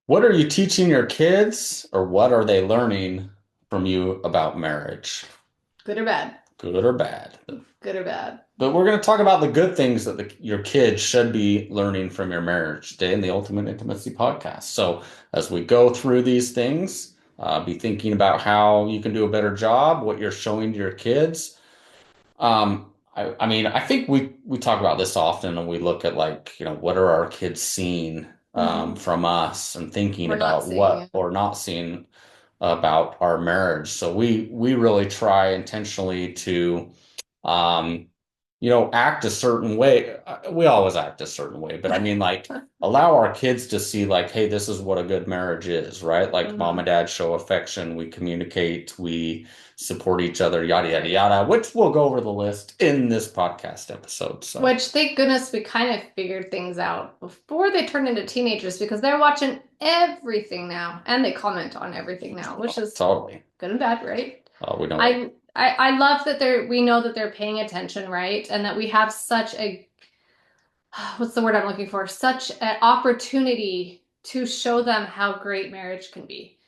What are you teaching your kids, or what are they learning from you about marriage? Good or bad? Good or bad? Good or bad? But we're going to talk about the good things that your kids should be learning from your marriage today in the Ultimate Intimacy podcast. So, as we go through these things, be thinking about how you can do a better job, what you're showing to your kids. I think we talk about this often, and we look at what are our kids seeing Hmm. from us, and thinking We're not about seeing what it. or not seeing about our marriage. So we really try intentionally to um, act a certain way. We always act a certain way, but I mean, like, allow our kids to see, like, hey, this is what a good marriage is, right? Like, mom and Hmm. dad show affection, we communicate, we support each other, yada, yada, Right. yada, which we'll go over the list in this podcast episode. So, Which, thank goodness, we kind of figured things out before they turned into teenagers because they're watching everything now and they comment on everything now, which is totally. good and bad, right? We know what. I love that we know that they're paying attention, right? And that we have such a, what's the word I'm looking for? Such an opportunity to show them how great marriage can be.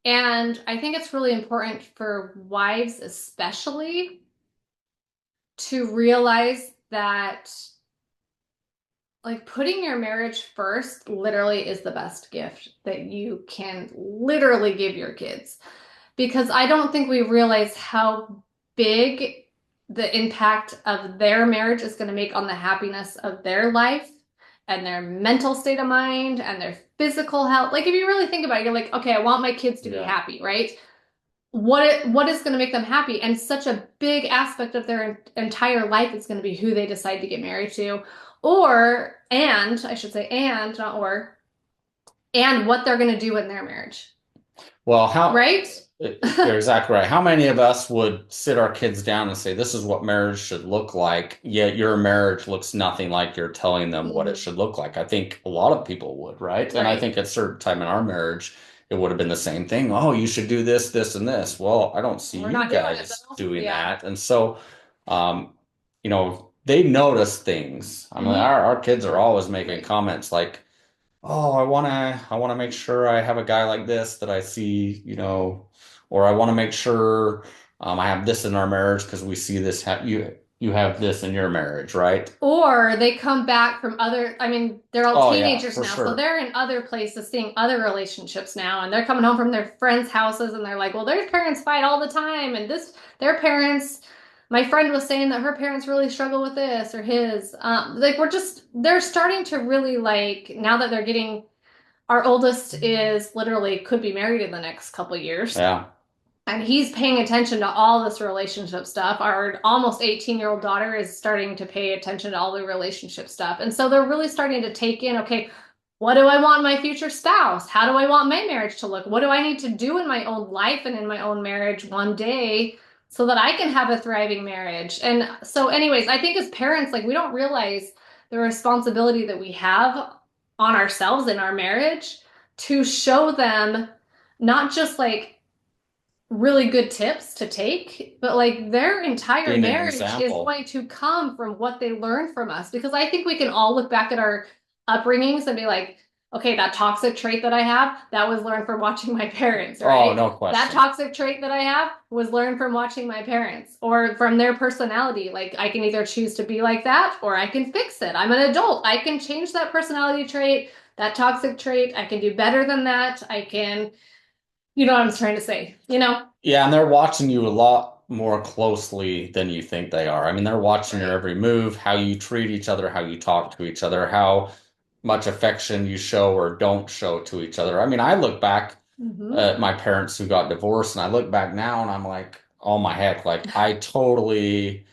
And I think it's really important for wives, especially, to realize that like putting your marriage first literally is the best gift that you can literally give your kids. Because I don't think we realize how big the impact of their marriage is going to make on the happiness of their life and their mental state of mind and their physical health. Like if you really think about it, you're like, okay, I want my kids to be Yeah. happy, right? What is going to make them happy? And such a big aspect of their entire life is going to be who they decide to get married to, or and I should say and not or and what they're going to do in their marriage, Well, how right? you're exactly right. How many of us would sit our kids down and say, this is what marriage should look like, yet your marriage looks nothing like you're telling them what it Mhm. should look like? I think a lot of people would, right? And I Right. think at a certain time in our marriage, it would have been the same thing. Oh, you should do this, this, and this. Well, I don't see We're you not doing it guys though. doing Yeah. that. And so, they notice things. I mean, Hmm. our kids are always making Right. comments like, oh, I want to make sure I have a guy like this that I see, or I want to make sure I have this in our marriage because we see this you have this in your marriage, right? Or they come back from other, I mean, they're all Oh yeah, teenagers for now, so sure. they're in other places seeing other relationships now, and they're coming home from their friends' houses and they're like, well, their parents fight all the time, and their parents, my friend was saying that her parents really struggle with this or his. Like, they're starting to really like, now that they're getting, our oldest is literally could be married in the next couple of years. Yeah. And he's paying attention to all this relationship stuff. Our almost 18-year-old daughter is starting to pay attention to all the relationship stuff. And so they're really starting to take in, okay, what do I want in my future spouse? How do I want my marriage to look? What do I need to do in my own life and in my own marriage one day so that I can have a thriving marriage? And so, anyways, I think as parents, like we don't realize the responsibility that we have on ourselves in our marriage to show them not just like really good tips to take, but like their entire Being an marriage is example. going to come from what they learn from us. Because I think we can all look back at our upbringings and be like, okay, that toxic trait that I have, that was learned from watching my parents, Oh, right? no That question. toxic trait that I have was learned from watching my parents or from their personality. Like I can either choose to be like that or I can fix it. I'm an adult. I can change that personality trait, that toxic trait. I can do better than that. I can, you know what I'm trying to say, you know? Yeah, and they're watching you a lot more closely than you think they are. I mean, they're watching your Right. every move, how you treat each other, how you talk to each other, how much affection you show or don't show to each other. I mean, I look back Hmm. at my parents who got divorced, and I look back now and I'm like, oh my heck, like I totally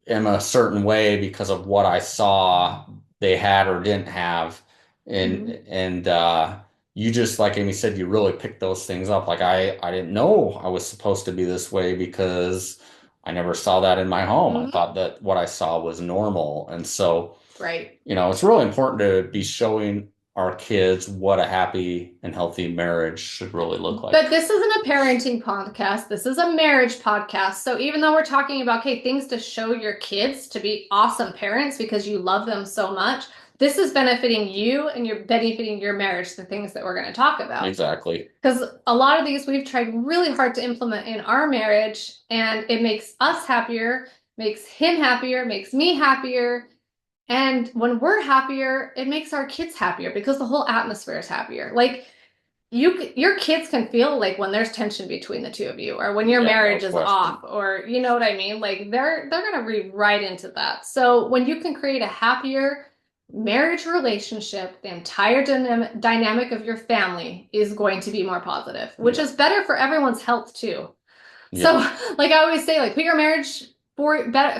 am a certain way because of what I saw they had or didn't have. And Hmm. and you just like Amy said, you really picked those things up. Like I didn't know I was supposed to be this way because I never saw that in my home. I Hmm. thought that what I saw was normal. And so, Right. it's really important to be showing our kids what a happy and healthy marriage should really look But like. this isn't a parenting podcast. This is a marriage podcast. So even though we're talking about, okay, things to show your kids to be awesome parents because you love them so much, this is benefiting you and you're benefiting your marriage, the things that we're going to talk about. Exactly. Because a lot of these we've tried really hard to implement in our marriage, and it makes us happier, makes him happier, makes me happier. And when we're happier, it makes our kids happier because the whole atmosphere is happier. Like your kids can feel like when there's tension between the two of you, or when your Yeah, no marriage is question. off, or you know what I mean? Like they're gonna read right into that. So when you can create a happier marriage relationship, the entire dynamic of your family is going to be more positive, which Yeah. is better for everyone's health too. So, Yeah. like I always say, like put your marriage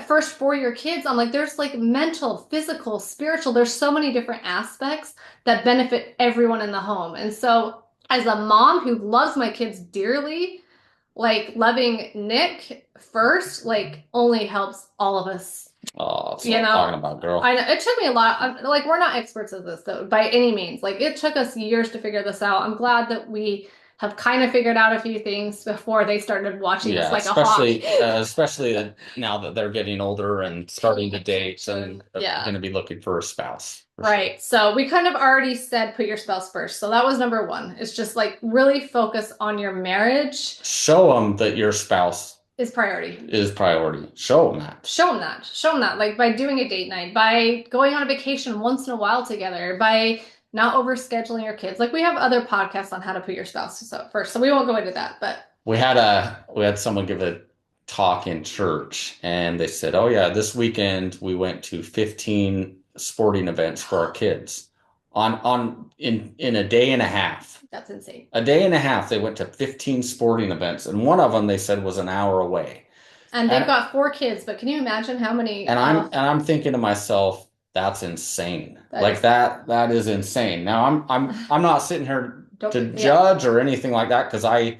first for your kids. I'm like, there's like mental, physical, spiritual. There's so many different aspects that benefit everyone in the home. And so, as a mom who loves my kids dearly, like loving Nick first, like only helps all of us. Oh, that's You what I'm talking know, about, girl. I know it took me a lot. Like we're not experts at this though, by any means. Like it took us years to figure this out. I'm glad that we have kind of figured out a few things before they started watching us Yeah, like a hawk. especially now that they're getting older and starting to date and Yeah. going to be looking for a spouse for sure. Right. So we kind of already said put your spouse first. So that was number one. It's just like really focus on your marriage Show them that your spouse is priority. is priority. Show them that. Show them that. Show them that. Like by doing a date night, by going on a vacation once in a while together, by not overscheduling your kids. Like we have other podcasts on how to put your spouse first. So we won't go into that, but We had someone give a talk in church and they said, "Oh yeah, this weekend we went to 15 sporting events for our kids in a day and a half. that's insane. A day and a half they went to 15 sporting events and one of them they said was an hour away." And they've And got 4 kids, but can you imagine how many I'm thinking to myself, that's insane. that Like is that is insane. Now I'm not sitting here to don't yeah. judge or anything like that because I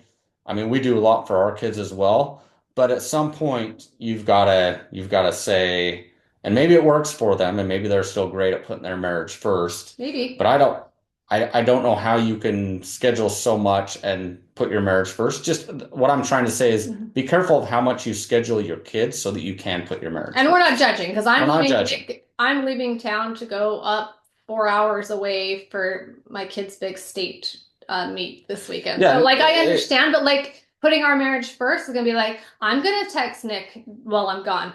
mean we do a lot for our kids as well, but at some point you've gotta say, and maybe it works for them and maybe they're still great at putting their marriage first, Maybe. but I don't know how you can schedule so much and put your marriage first. Just what I'm trying to say is be careful of how much you schedule your kids so that you can put your marriage And first. we're not judging because We're not judging. I'm leaving town to go up 4 hours away for my kid's big state meet this weekend. Yeah, So like I understand, but like putting our marriage first is gonna be like I'm gonna text Nick while I'm gone.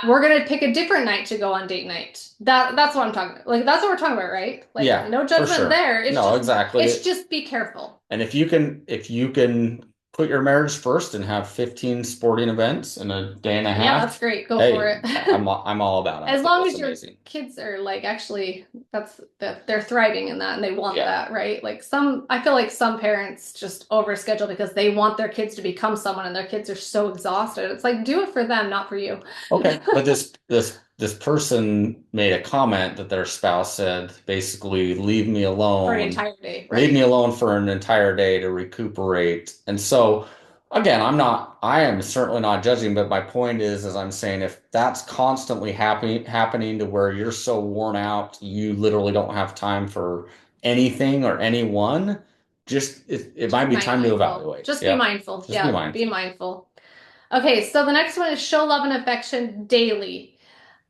We're gonna pick a different night to go on date night. That's what I'm talking about. Like that's what we're talking about, right? Like yeah, no for judgment sure. there. It's No, just exactly. it's just be careful. And if you can put your marriage first and have 15 sporting events in a day and a Yeah, half, that's great. Go hey, for it. I'm all about it. I As think long that's as your amazing. kids are like actually that's that they're thriving in that and they want Yeah. that, right? Like I feel like some parents just overschedule because they want their kids to become someone and their kids are so exhausted. It's like do it for them, not for you. Okay, but this person made a comment that their spouse said basically leave me For an alone. entire day, Leave right? me alone for an entire day to recuperate. And so again, I am certainly not judging, but my point is I'm saying if that's constantly happening to where you're so worn out, you literally don't have time for anything or anyone, it Just might be be time to mindful. evaluate. Just be Yeah. mindful. Just be Yeah, be mindful. mindful. Okay, so the next one is show love and affection daily.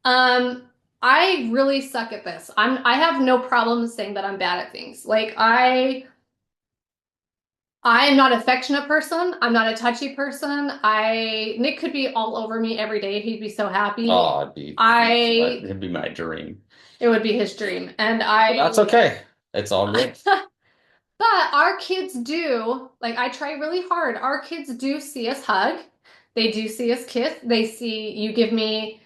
Um, I really suck at this. I have no problem saying that I'm bad at things. Like I am not an affectionate person. I'm not a touchy person. Nick could be all over me every day. He'd be so happy. Oh, I it'd be my dream. it would be his dream. And But that's okay. It's all good. but our kids do, like I try really hard. Our kids do see us hug. They do see us kiss. They see you give me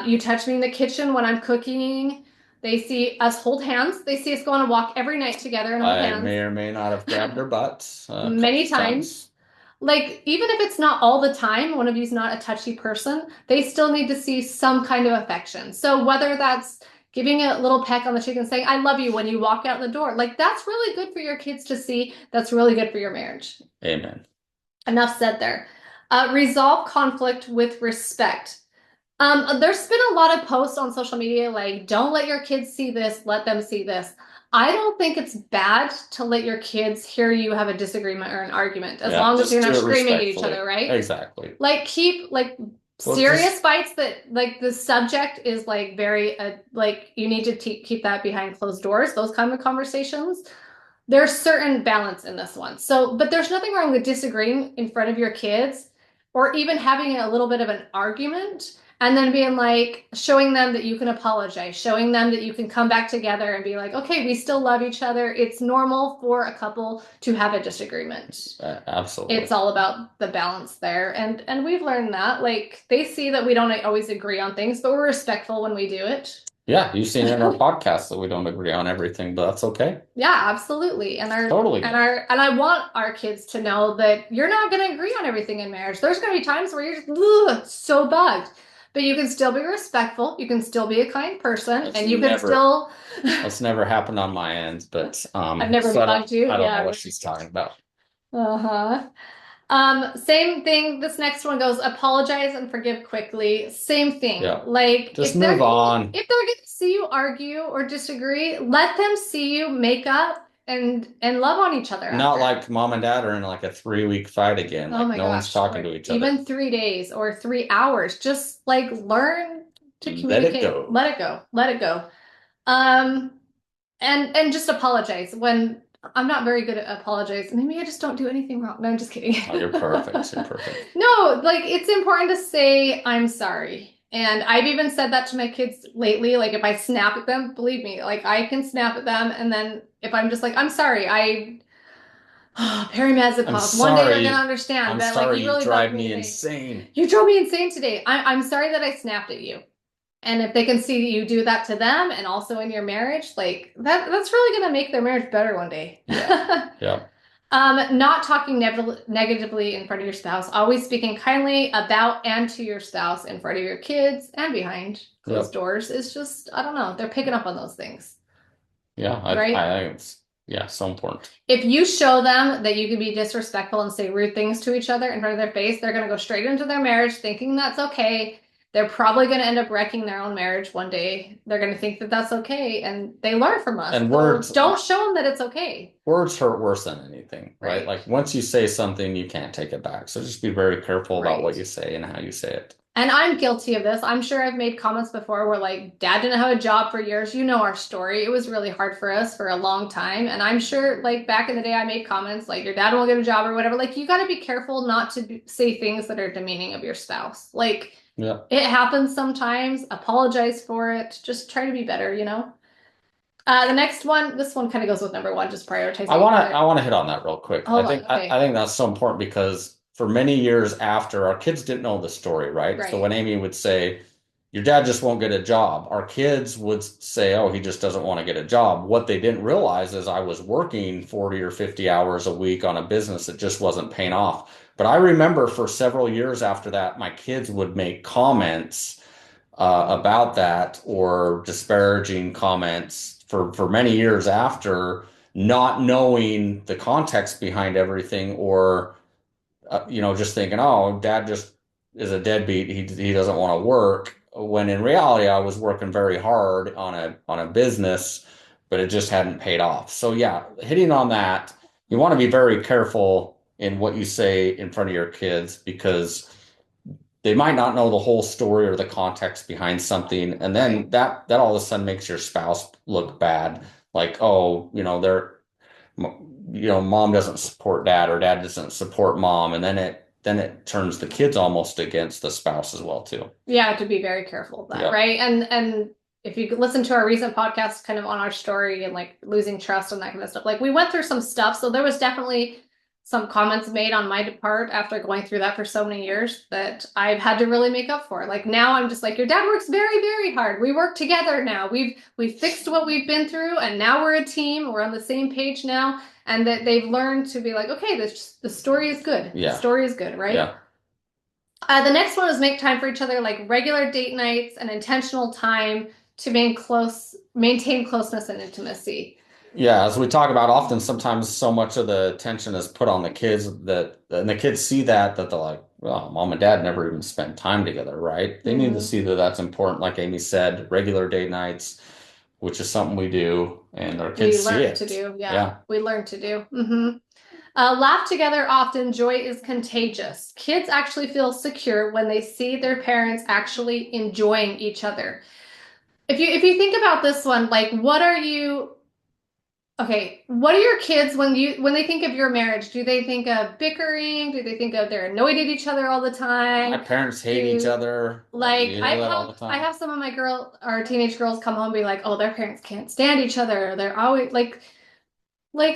you touch me in the kitchen when I'm cooking. They see us hold hands. They see us go on a walk every night together and hold I hands may or may not have grabbed their butts a couple many of times. times. Like, even if it's not all the time, one of you's not a touchy person, they still need to see some kind of affection. So whether that's giving a little peck on the cheek and saying, I love you when you walk out the door, like that's really good for your kids to see. That's really good for your marriage. Amen. Enough said there. Resolve conflict with respect. There's been a lot of posts on social media like, don't let your kids see this, let them see this. I don't think it's bad to let your kids hear you have a disagreement or an argument, as Yeah, long as just you're not do it screaming at each respectfully. other, right? Exactly. Like, keep, like, Well, serious just fights that like the subject is like very like you need to keep that behind closed doors, those kind of conversations. There's certain balance in this one. So, but there's nothing wrong with disagreeing in front of your kids or even having a little bit of an argument and then being like showing them that you can apologize, showing them that you can come back together and be like, okay, we still love each other. It's normal for a couple to have a disagreement. absolutely. It's all about the balance there. And we've learned that. Like they see that we don't always agree on things, but we're respectful when we do it. Yeah, you've seen in our podcast that we don't agree on everything, but that's okay. Yeah, absolutely. Totally good. And I want our kids to know that you're not going to agree on everything in marriage. There's going to be times where you're just so bugged, but you can still be respectful. You can still be a kind person, That's and you can never still. that's never happened on my end, but I've never so bugged you. I don't know Yeah. what she's talking about. Uh-huh. Same thing. This next one goes apologize and forgive quickly. Same thing. Yeah. Like Just move on. if they're gonna see you argue or disagree, let them see you make up and love on each other Not after. like mom and dad are in like a 3 week fight again. Oh Like my no one's gosh. talking Or to each other. even 3 days or 3 hours. Just like learn to Let it communicate. go. Let it go. Let it go. Um, and just apologize when I'm not very good at apologize. Maybe I just don't do anything wrong. No, I'm just kidding. Oh, you're perfect. You're perfect. No, like it's important to say I'm sorry. And I've even said that to my kids lately. Like if I snap at them, believe me, like I can snap at them. And then if I'm just like, I'm sorry, I'm perimazepause. One day they're gonna sorry. understand I'm that like sorry you you really bugged drive me me today. insane. You drove me insane today. I'm sorry that I snapped at you. And if they can see you do that to them and also in your marriage, like that's really gonna make their marriage better one day. Yeah. Yeah. Not talking negatively in front of your spouse, always speaking kindly about and to your spouse in front of your kids and behind closed Yep. doors is just, I don't know, they're picking up on those things, Yeah. right? I think it's yeah, so important. If you show them that you can be disrespectful and say rude things to each other in front of their face, they're going to go straight into their marriage thinking that's okay. They're probably going to end up wrecking their own marriage one day. They're going to think that that's okay, and they learn from us. And So don't show them that it's okay. words hurt worse than anything, right? Right. Like once you say something, you can't take it back. So just be very careful about Right. what you say and how you say it. And I'm guilty of this. I'm sure I've made comments before where like dad didn't have a job for years. You know our story. It was really hard for us for a long time. And I'm sure like back in the day I made comments like your dad won't get a job or whatever. Like you got to be careful not to say things that are demeaning of your spouse. Like Yeah. it happens sometimes. Apologize for it. Just try to be better, you know? The next one, this one kind of goes with number one, just prioritizing each other. I want to hit on that real quick. Hold on. I Okay. think that's so important because for many years after our kids didn't know the story, right? So Right. when Amy would say, your dad just won't get a job, our kids would say, oh, he just doesn't want to get a job. What they didn't realize is I was working 40 or 50 hours a week on a business that just wasn't paying off. But I remember for several years after that, my kids would make comments about that or disparaging comments for many years after, not knowing the context behind everything, or just thinking, oh, dad just is a deadbeat. He doesn't want to work. When in reality, I was working very hard on a business, but it just hadn't paid off. So yeah, hitting on that, you want to be very careful in what you say in front of your kids because they might not know the whole story or the context behind something, and then that all of a sudden makes your spouse look bad. Like, oh, mom doesn't support dad or dad doesn't support mom, and then it turns the kids almost against the spouse as well too. Yeah, to be very careful of that, Yeah. right? And if you listen to our recent podcast kind of on our story and like losing trust and that kind of stuff, like we went through some stuff. So there was definitely some comments made on my part after going through that for so many years that I've had to really make up for. Like now I'm just like, your dad works very, very hard. We work together now. We've fixed what we've been through, and now we're a team. We're on the same page now. And that they've learned to be like, okay, the story is good. The Yeah. story is good, right? Yeah. The next one is make time for each other, like regular date nights and intentional time to maintain closeness and intimacy. Yeah, as we talk about often, sometimes so much of the attention is put on the kids and the kids see that they're like, well, mom and dad never even spent time together, right? They need to see that that's important. Like Amy said, regular date nights, which is something we do, and our We kids see learn to it. do, yeah. Yeah. We learn to do. Mm-hmm. Laugh together often. Joy is contagious. Kids actually feel secure when they see their parents actually enjoying each other. If you think about this one, like what are you okay, what are your kids when they think of your marriage? Do they think of bickering? Do they think of they're annoyed at each other all the My time? parents hate each Do other. like You hear that all the I time. have some of my girl or teenage girls come home and be like, "Oh, their parents can't stand each other. They're always like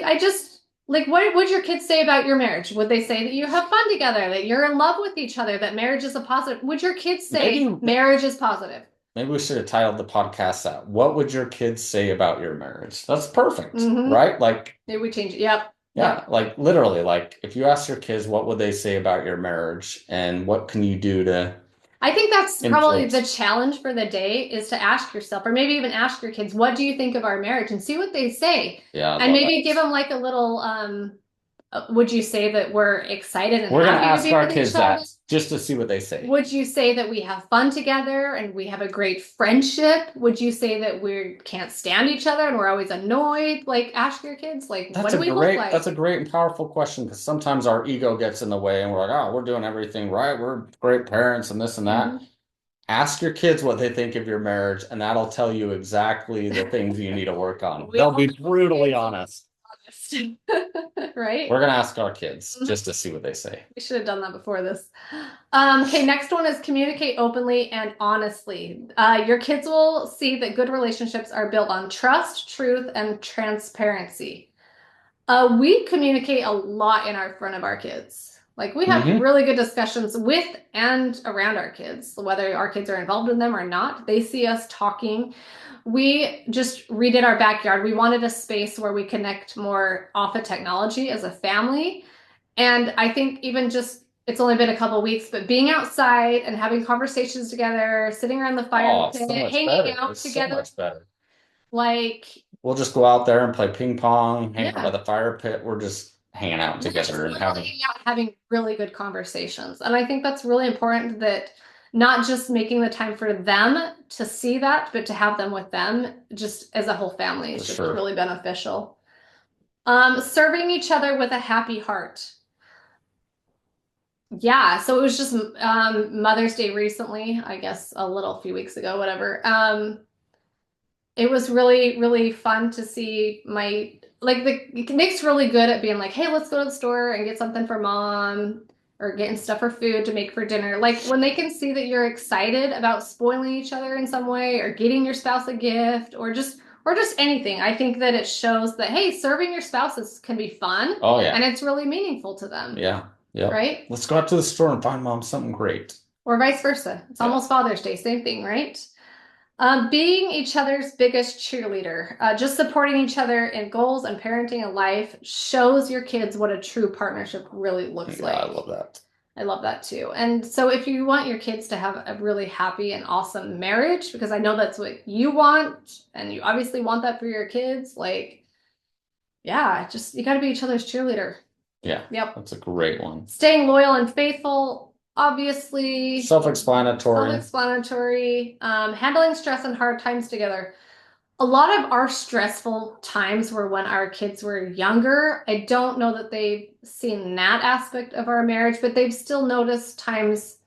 I just like what would your kids say about your marriage? Would they say that you have fun together, that you're in love with each other, that marriage is a positive? Would your kids say Maybe marriage is positive? maybe we should have titled the podcast that. What would your kids say about your marriage? That's perfect, Mm-hmm. right? Like, Maybe we change it. Yep. yeah, Yep. like literally, like if you ask your kids what would they say about your marriage and what can you do to I think that's probably the influence? challenge for the day is to ask yourself, or maybe even ask your kids, what do you think of our marriage? And see what they say. Yeah, I And love maybe give that. them like a little, would you say that we're excited and We're gonna happy to ask be our with each kids other? that just to see what they say. Would you say that we have fun together and we have a great friendship? Would you say that we can't stand each other and we're always annoyed? Like, ask your kids, like, what do we look That's like? a great and powerful question because sometimes our ego gets in the way and we're like, oh, we're doing everything right. We're great parents and this and that. Mhm. Ask your kids what they think of your marriage, and that'll tell you exactly the things you need to work on. We They'll all be brutally honest. honest, right? We're gonna ask our kids Mhm. just to see what they say. We should have done that before this. Okay, next one is communicate openly and honestly. Your kids will see that good relationships are built on trust, truth, and transparency. We communicate a lot in our front of our kids. Like we have Hmm. really good discussions with and around our kids, whether our kids are involved in them or not. They see us talking. We just redid our backyard. We wanted a space where we connect more off of technology as a family. And I think even just it's only been a couple weeks, but being outside and having conversations together, sitting around the fire Oh, so pit, much hanging better. out It's so together, much better. like We'll just go out there and play ping pong, hang out by yeah, the fire pit. We're just hanging out we're just together and literally having hanging out and having really good conversations. And I think that's really important that not just making the time for them to see that, but to have them with them just as a whole family for is just sure. really beneficial. Serving each other with a happy heart. Yeah, so it was just Mother's Day recently, I guess a little few weeks ago, whatever. It was really, really fun to see my like the Nick's really good at being like, hey, let's go to the store and get something for mom or getting stuff for food to make for dinner. Like when they can see that you're excited about spoiling each other in some way or getting your spouse a gift or just anything. I think that it shows that hey, serving your spouses can be fun Oh and yeah. it's really meaningful to them, Yeah. Yep. right? Let's go out to the store and find mom something great. Or vice versa. It's Yeah. almost Father's Day, same thing, right? Being each other's biggest cheerleader, just supporting each other in goals and parenting a life shows your kids what a true partnership really looks Yeah, I like. love that. I love that too. And so, if you want your kids to have a really happy and awesome marriage, because I know that's what you want, and you obviously want that for your kids, like, yeah, just you got to be each other's cheerleader. Yeah, Yep. that's a great one. Staying loyal and faithful, obviously, Self-explanatory. self-explanatory. Handling stress and hard times together. A lot of our stressful times were when our kids were younger. I don't know that they've seen that aspect of our marriage, but they've still noticed times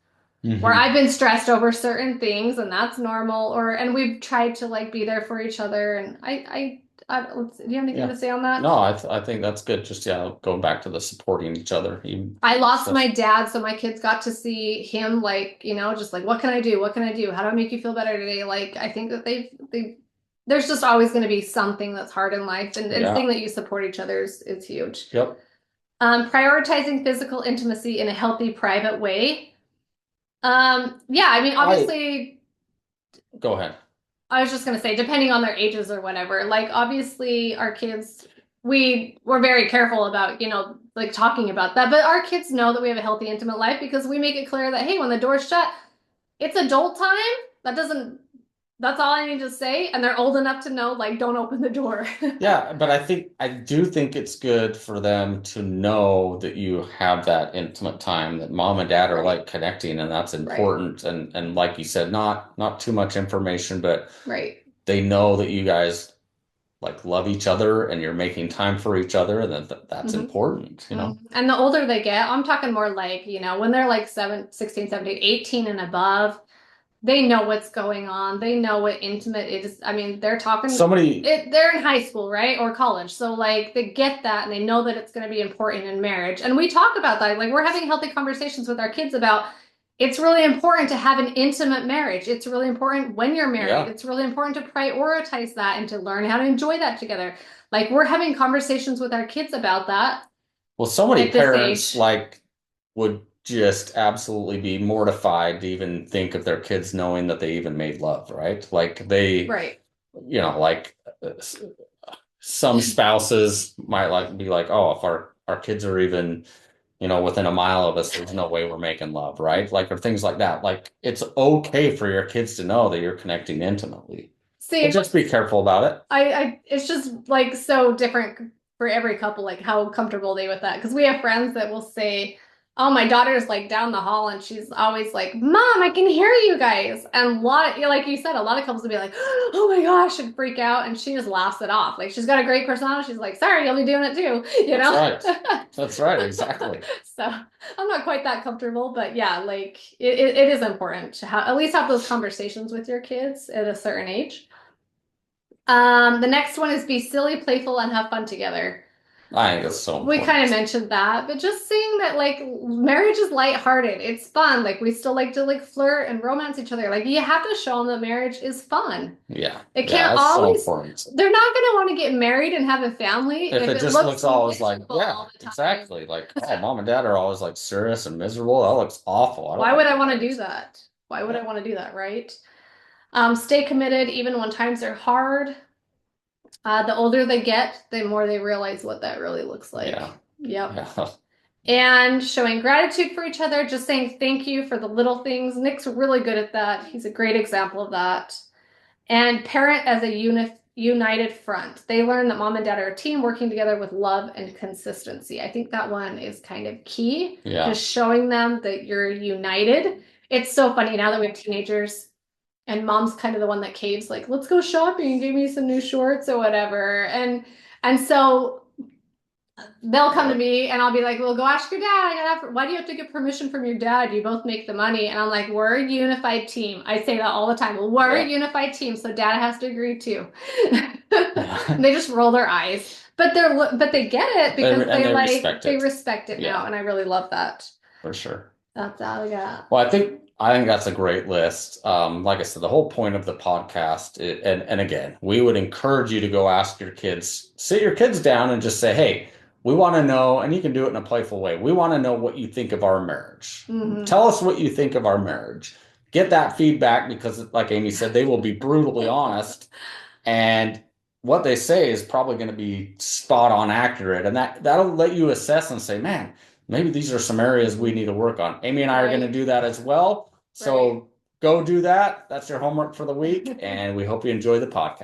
where Hmm. I've been stressed over certain things, and that's normal. And we've tried to like be there for each other. And do you have anything Yeah. to say on that? No, I think that's good. Just yeah, going back to the supporting each other. Even I lost my stress. dad, so my kids got to see him like, just like what can I do? What can I do? How do I make you feel better today? Like I think that they there's just always going to be something that's hard in life and Yeah. seeing that you support each other is huge. Yep. Prioritizing physical intimacy in a healthy, private way. Yeah, I mean, I obviously, go ahead. I was just gonna say, depending on their ages or whatever, like obviously our kids, we're very careful about, like talking about that, but our kids know that we have a healthy, intimate life because we make it clear that, hey, when the door's shut, it's adult time. That doesn't, that's all I need to say. And they're old enough to know, like, don't open the door. Yeah, but I do think it's good for them to know that you have that intimate time, that mom and dad are Right, like connecting, and that's right, important. And like you said, not too much information, but right. they know that you guys like love each other and you're making time for each other, and that's Hmm. important, you know? And the older they get, I'm talking more like, when they're like 16, 17, 18 and above, they know what's going on. They know what intimate is. I mean, they're talking Somebody, they're in high school, right? Or college. So like they get that and they know that it's going to be important in marriage. And we talk about that. Like we're having healthy conversations with our kids about it's really important to have an intimate marriage. It's really important when you're married. yeah. It's really important to prioritize that and to learn how to enjoy that together. Like we're having conversations with our kids about that Well, so many at this parents age. like would just absolutely be mortified to even think of their kids knowing that they even made love, right? Like they, Right. like some spouses might like be like, oh, if our kids are even, within a mile of us, there's no way we're making love, right? Like, or things like that. Like, it's okay for your kids to know that you're connecting intimately, but See, just be careful about it. it's just like so different for every couple, like how comfortable they with that. Because we have friends that will say, "Oh, my daughter's like down the hall, and she's always like, Mom, I can hear you guys." And like you said, a lot of couples will be like, "Oh my gosh," and freak out, and she just laughs it off. Like she's got a great personality. She's like, "Sorry, you'll be doing it too," you That's know. right. That's right. Exactly. So I'm not quite that comfortable, but yeah, like it is important to at least have those conversations with your kids at a certain age. The next one is be silly, playful, and have fun together. I think it's so We kind of important. mentioned that, but just saying that like marriage is lighthearted. It's fun. Like we still like to like flirt and romance each other. Like you have to show them that marriage is fun. Yeah. It Yeah. can't That's so always, important. they're not going to want to get married and have a family If if it it just looks looks always like, miserable yeah, all the time. exactly. Like, oh, mom and dad are always like serious and miserable. That looks awful. I don't Why want would to I be want to married do to that. that? Why would Yeah. I want to do that, right? Stay committed even when times are hard. The older they get, the more they realize what that really looks like. Yeah. Yep. Yeah. And showing gratitude for each other, just saying thank you for the little things. Nick's really good at that. He's a great example of that. And parent as a united front. They learn that mom and dad are a team working together with love and consistency. I think that one is kind of key, Yeah. just showing them that you're united. It's so funny now that we have teenagers and mom's kind of the one that caves, like, let's go shopping, give me some new shorts or whatever. And so they'll come to Yep. me and I'll be like, well, go ask your dad. Why do you have to get permission from your dad? You both make the money. And I'm like, we're a unified team. I say that all the time. Well, we're a Yeah. unified team, so dad has to agree too. Yeah. They just roll their eyes. But they get it because And they respect they it. respect it now, Yeah, and I really love that. for sure. That's all I got. Well, I think that's a great list. Like I said, the whole point of the podcast, and again, we would encourage you to go ask your kids, sit your kids down and just say, hey, we want to know, and you can do it in a playful way. We want to know what you think of our marriage. Hmm. Tell us what you think of our marriage. Get that feedback because, like Amy said, they will be brutally honest. And what they say is probably going to be spot on accurate. And that'll let you assess and say, man, maybe these are some areas we need to work on. Amy and I are going to Right, do that as well. right. So go do that. That's your homework for the week. And we hope you enjoy the podcast.